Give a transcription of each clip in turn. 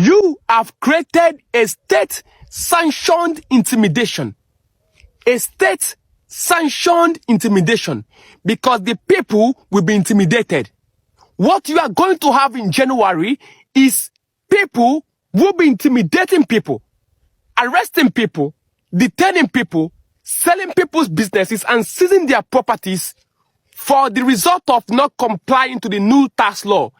You have created a state-sanctioned intimidation. A state-sanctioned intimidation, because the people will be intimidated. What you are going to have in January is people will be intimidating people, arresting people, detaining people, selling people's businesses and seizing their properties for the result of not complying to the new tax law.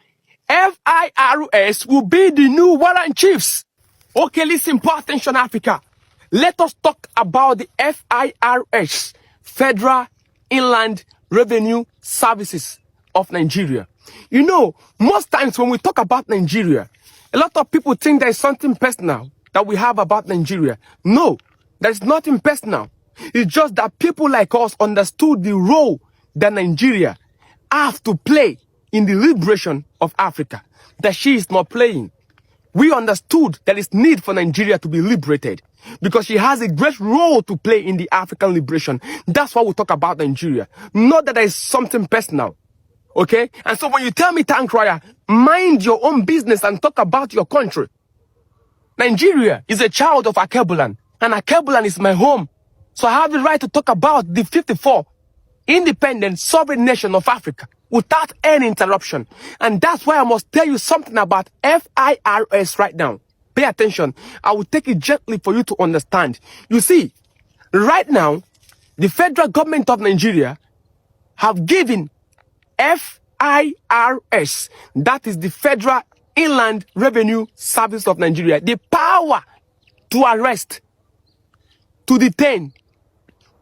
FIRS will be the new warrant chiefs. Okay, listen, pay attention, Africa. Let us talk about the FIRS, Federal Inland Revenue Services of Nigeria. You know, most times when we talk about Nigeria, a lot of people think there is something personal that we have about Nigeria. No, there is nothing personal. It's just that people like us understood the role that Nigeria have to play in the liberation of Africa, that she is not playing. We understood there is need for Nigeria to be liberated because she has a great role to play in the African liberation. That's why we talk about Nigeria. Not that there is something personal. Okay? And so when you tell me, Tankraya, mind your own business and talk about your country. Nigeria is a child of Akebulan, and Akebulan is my home. So I have the right to talk about the 54 independent sovereign nation of Africa without any interruption. And that's why I must tell you something about FIRS right now. Pay attention. I will take it gently for you to understand. You see, right now, the federal government of Nigeria have given FIRS, that is the Federal Inland Revenue Service of Nigeria, the power to arrest, to detain,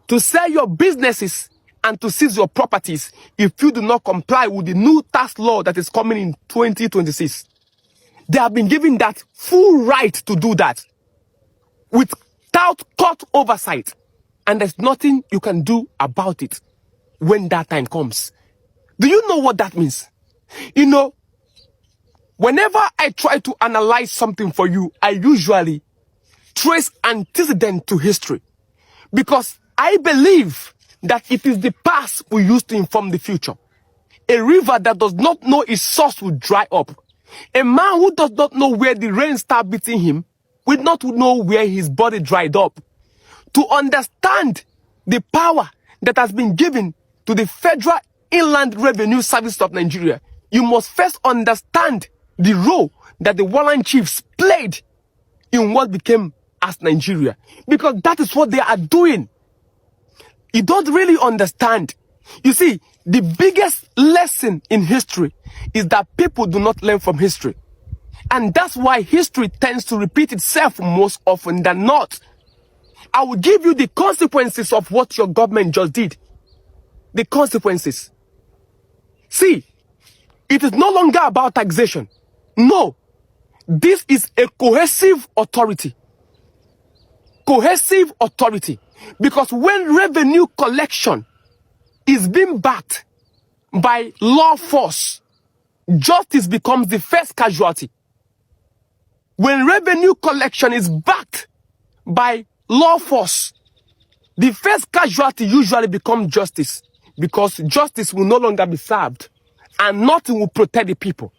to sell your businesses and to seize your properties if you do not comply with the new tax law that is coming in 2026. They have been given that full right to do that without court oversight. And there's nothing you can do about it when that time comes. Do you know what that means? You know, whenever I try to analyze something for you, I usually trace antecedent to history, because I believe that it is the past we use to inform the future. A river that does not know its source will dry up. A man who does not know where the rain starts beating him will not know where his body dried up. To understand the power that has been given to the Federal Inland Revenue Service of Nigeria, you must first understand the role that the warrant chiefs played in what became as Nigeria, because that is what they are doing. You don't really understand. You see, the biggest lesson in history is that people do not learn from history. And that's why history tends to repeat itself most often than not. I will give you the consequences of what your government just did. The consequences. See, it is no longer about taxation. No. This is a cohesive authority. Cohesive authority. Because when revenue collection is being backed by law force, justice becomes the first casualty. When revenue collection is backed by law force, the first casualty usually becomes justice, because justice will no longer be served and nothing will protect the people.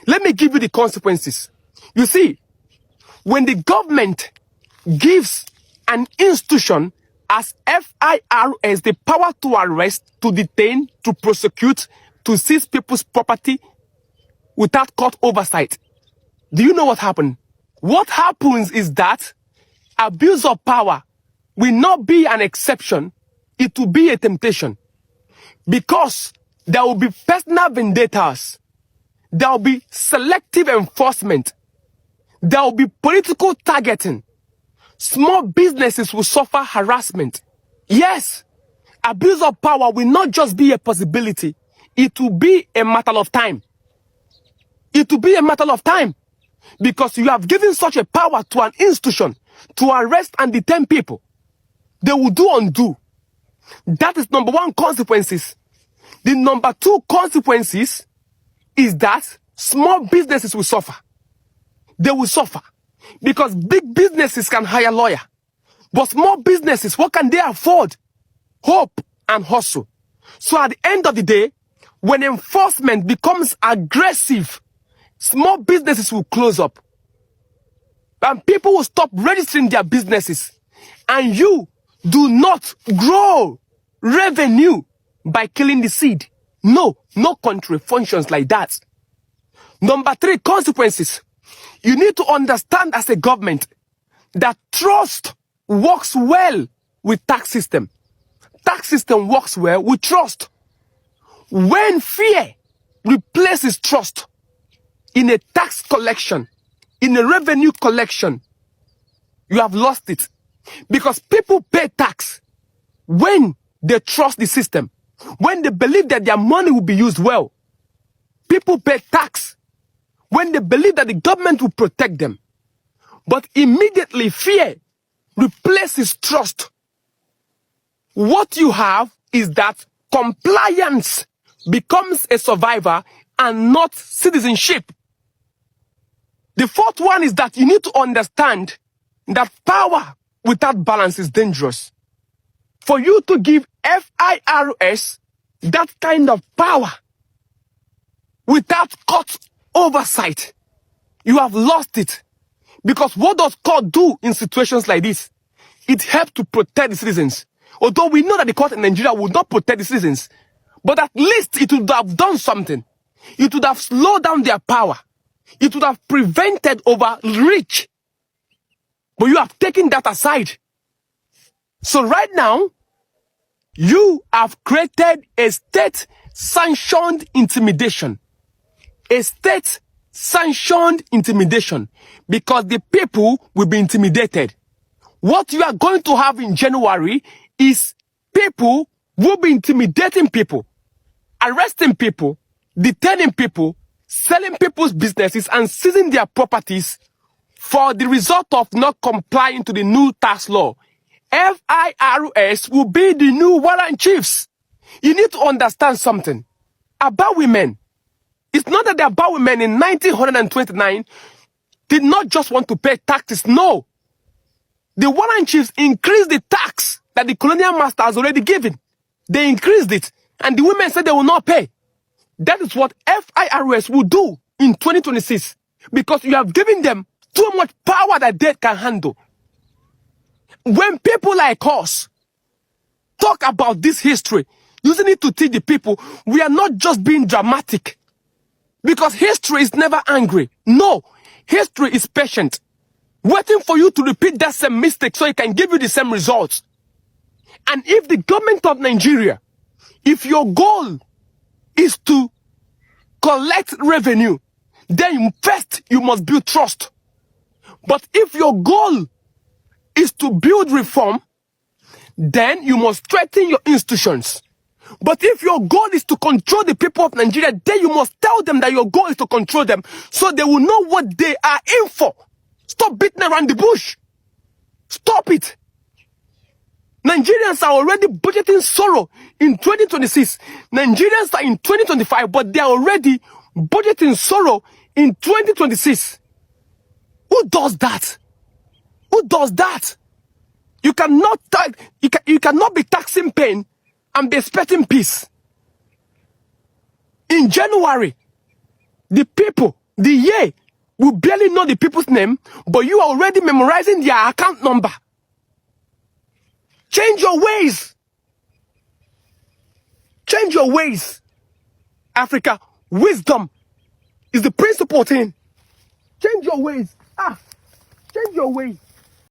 Let me give you the consequences. You see, when the government gives an institution as FIRS the power to arrest, to detain, to prosecute, to seize people's property without court oversight, do you know what happened? What happens is that abuse of power will not be an exception, it will be a temptation. Because there will be personal vendettas, there will be selective enforcement, there will be political targeting. Small businesses will suffer harassment. Yes, abuse of power will not just be a possibility, it will be a matter of time. It will be a matter of time. Because you have given such a power to an institution to arrest and detain people. They will do undo. That is number one consequences. The number two consequences is that small businesses will suffer. They will suffer. Because big businesses can hire a lawyer. But small businesses, what can they afford? Hope and hustle. So at the end of the day, when enforcement becomes aggressive, small businesses will close up. and people will stop registering their businesses, and you do not grow revenue by killing the seed. No country functions like that. Number 3, consequences. You need to understand as a government that trust works well with tax system. Tax system works well with trust. When fear replaces trust in a tax collection, in a revenue collection, you have lost it. Because people pay tax when they trust the system, when they believe that their money will be used well. People pay tax when they believe that the government will protect them. But immediately fear replaces trust. What you have is that compliance becomes a survivor and not citizenship. The 4th one is that you need to understand that power without balance is dangerous. For you to give FIRS that kind of power without court oversight, you have lost it. Because what does court do in situations like this? It helps to protect the citizens. Although we know that the court in Nigeria will not protect the citizens, but at least it would have done something. It would have slowed down their power. It would have prevented overreach. But you have taken that aside. So right now, you have created a state-sanctioned intimidation. A state-sanctioned intimidation. Because the people will be intimidated. What you are going to have in January is people will be intimidating people, arresting people, detaining people, selling people's businesses and seizing their properties for the result of not complying to the new tax law. FIRS will be the new warrant chiefs. You need to understand something about women. It's not that the about women in 1929 did not just want to pay taxes. No. The warrant chiefs increased the tax that the colonial master has already given. They increased it. And the women said they will not pay. That is what FIRS will do in 2026. Because you have given them too much power that they can handle. When people like us talk about this history, using it to teach the people, we are not just being dramatic. Because history is never angry. No. History is patient. Waiting for you to repeat that same mistake so it can give you the same results. And if the government of Nigeria, if your goal is to collect revenue, then first you must build trust. But if your goal is to build reform, then you must strengthen your institutions. But if your goal is to control the people of Nigeria, then you must tell them that your goal is to control them so they will know what they are in for. Stop beating around the bush. Stop it. Nigerians are already budgeting sorrow in 2026. Nigerians are in 2025, but they are already budgeting sorrow in 2026. Who does that? Who does that? You cannot be taxing pain and be expecting peace. In January, the people, the year, will barely know the people's name, but you are already memorizing their account number. Change your ways. Change your ways. Africa, wisdom is the principal thing. Change your ways. Change your ways.